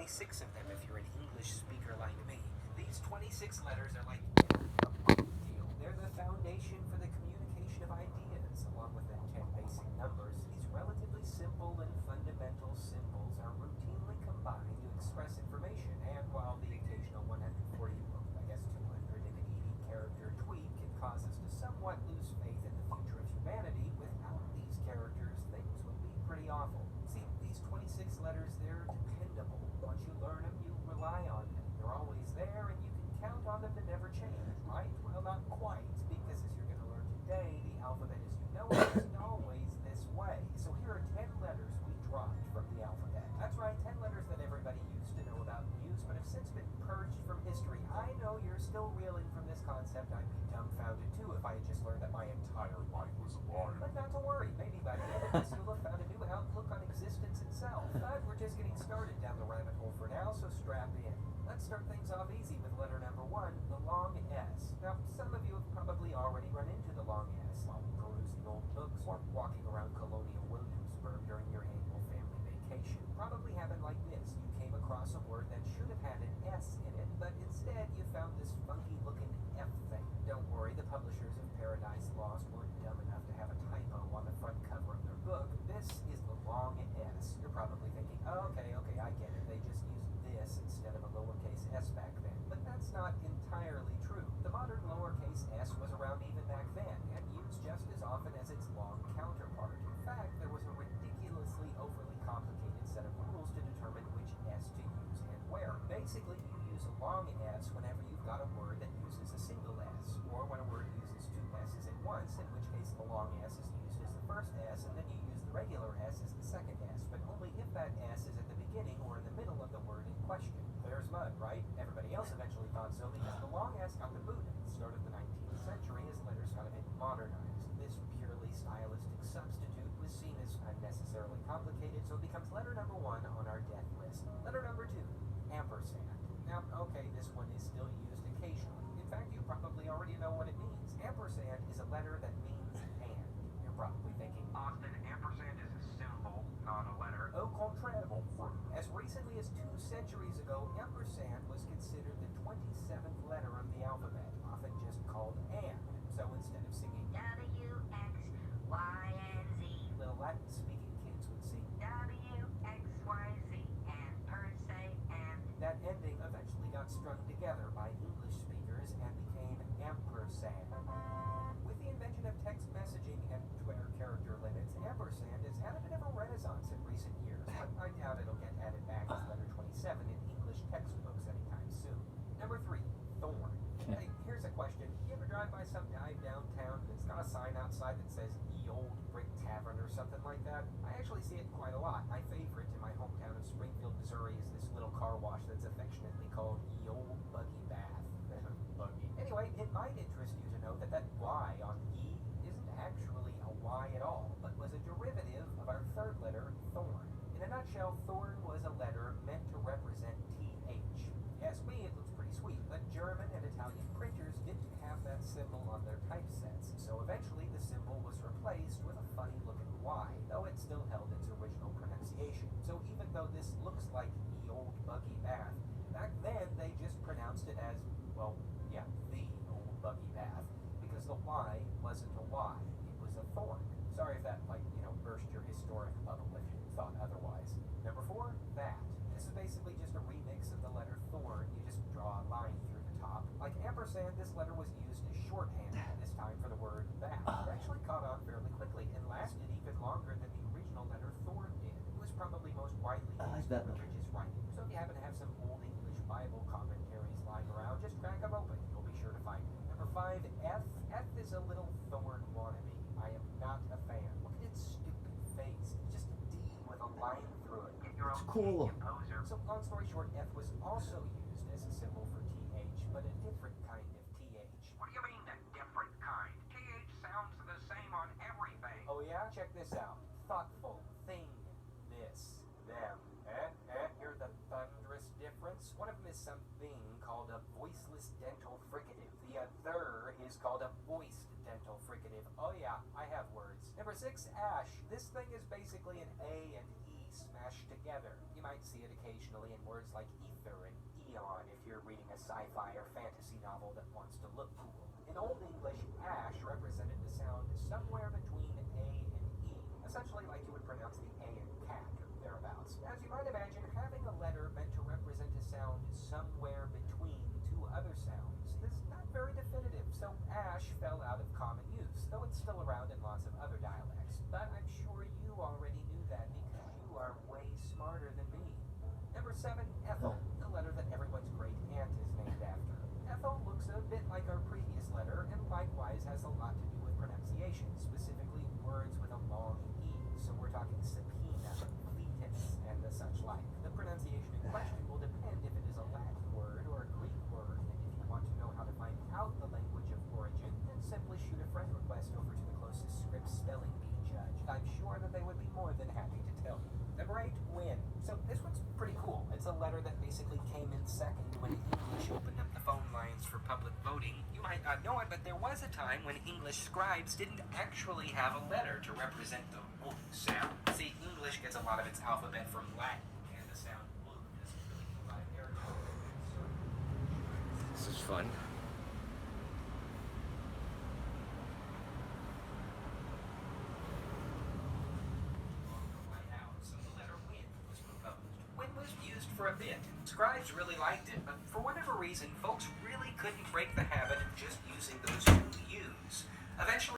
26 of them if you're an English speaker like me. These 26 letters are like a big deal. They're the foundation for the communication of ideas, along with the 10 basic numbers. These relatively simple and fundamental symbols are routinely combined to express information, and while the occasional 140, I guess 280 character tweet can cause us to somewhat lose faith in the future of humanity, without these characters, things would be pretty awful. See, these 26 letters, they're dependable. Once you learn them, you rely on them. They're always there, and you can count on them to never change, right? Well, not quite, because as you're going to learn today, the alphabet as you know it isn't always this way. So here are 10 letters we dropped from the alphabet. That's right, 10 letters that everybody used to know about and use, but have since been purged from history. I know you're still reeling from this concept. I'd be dumbfounded too if I had just learned that my entire life was a lie. But not to worry, maybe by the end of this you'll have found a new outlook on existence itself. But we're just getting started down the rabbit hole for now, so strap in. Let's start things off easy with letter number 1, the long S. Now, some of you have probably already run into the long S while perusing old books or walking around colonial Williamsburg during your annual family vacation. Probably happened like this. You came across a word that should have had an S in it, but instead you found this funky-looking F thing. Don't worry, the publishers of Paradise Lost weren't dumb enough to have a typo on the front cover of their book. This is the long S. You're probably thinking, oh, okay, I get it. They just used this instead of a lowercase s back then. But that's not entirely true. The modern lowercase s was around even back then, and used just as often as its long counterpart. In fact, there was a ridiculously overly complicated set of rules to determine which s to use and where. Basically, you use a long s whenever you've got a word that uses a single s, or when a word uses two s's at once, in which case the long s is used as the first s, and then you use the regular s as the second s, but only if that s is at the beginning or in the middle of the word in question. Clear as mud, right? Everybody else eventually thought so because the long s got the boot at the start of the 19th century as letters got a bit modernized. This purely stylistic substitute was seen as unnecessarily complicated, so it becomes letter number 1 on our death list. Letter number 2, ampersand. Now, okay, this one is still used occasionally. In fact, you probably already know what it means. Ampersand is a letter that means and. You're probably thinking, Austin, ampersand is a symbol, not a letter. Au contraire. As recently as 2 centuries ago, ampersand was considered the 27th letter of the alphabet, often just called and. So instead of singing W, X, Y, and Z, little Latin-speaking kids would sing W, X, Y, Z, and per se, and. That ending eventually got strung together by English speakers and became ampersand. With the invention of text messaging and Twitter character limits, ampersand has had a bit of a renaissance in recent years, but I doubt it'll get added back as letter 27 in English textbooks anytime soon. Number 3, thorn. Hey, here's a question. You ever drive by some dive downtown and it's got a sign outside that says Ye Old Brick Tavern or something like that? I actually see it quite a lot. My favorite in my hometown of Springfield, Missouri is this little car wash that's affectionately called Ye Old Buggy Bath. Buggy. Anyway, it might interest you to know that that Y on E isn't actually a Y at all, but was a derivative of our third letter, thorn. In a nutshell, thorn was a letter meant to represent TH. Yes, it looks pretty sweet, but German and Italian printers didn't have that symbol on their typesets, so eventually the symbol was replaced with a funny-looking Y, though it still held its original pronunciation. So even though this looks like Ye Old Buggy Bath, back then they just pronounced it as, well, yeah, the Old Buggy Bath, because the Y wasn't a Y, it was a thorn. Sorry if that, burst your historic bubble if you thought otherwise. Number 4, that. This is basically just a remix of the letter thorn. You just draw a line through the top. Like ampersand, this letter was used as shorthand this time for the word that. It actually caught on fairly quickly and lasted even longer than the original letter thorn did. It was probably most widely used in religious writing. So if you happen to have some old English Bible commentaries lying around, just crack them open. You'll be sure to find it. Number 5, F. F is a little thorn wannabe. I am not a fan. Look at its stupid face. It's just a D with a line through it. It's cool. So long story short, F was also used as a symbol for TH, but a different kind of TH. What do you mean a different kind? TH sounds the same on everything. Oh yeah? Check this out. Thoughtful, thing, this, them. Hear the thunderous difference? One of them is something called a voiceless dental fricative. The other is called a voiced dental fricative. Oh yeah, I have words. Number 6, ash. This thing is basically an A and E smashed together. You might see it occasionally in words like ether and eon if you're reading a sci-fi or fantasy novel that wants to look cool. In Old English, ash represented the sound somewhere between A and E, essentially like you would pronounce the A in cat or thereabouts. As you might imagine, having a letter meant to represent a sound somewhere between two other sounds is not very definitive, so ash fell out of common use, though it's still around in lots of other dialects. But I'm sure you already knew that because you are way smarter than me. Number 7, Ethel, the letter that everyone's great aunt is named after. Ethel looks a bit like our previous letter, and likewise has a lot to do with pronunciation, specifically words with a long E. So we're talking subpoena, fetus, and the such like. The pronunciation in question will depend if it is a Latin word or a Greek word, and if you want to know how to find out the language of origin, then simply shoot a friend request over to the closest script spelling bee judge. I'm sure that they would be more than happy to tell you. Number 8, win. So this one's pretty cool. It's a letter that basically came in second when English opened up the phone lines for public voting. You might not know it, but there was a time when English scribes didn't actually have a letter to represent the sound. See, English gets a lot of its alphabet from Latin, and the sound doesn't really get a lot of airtime. This is fun. For a bit. Scribes really liked it, but for whatever reason, folks really couldn't break the habit of just using those two U's. Eventually,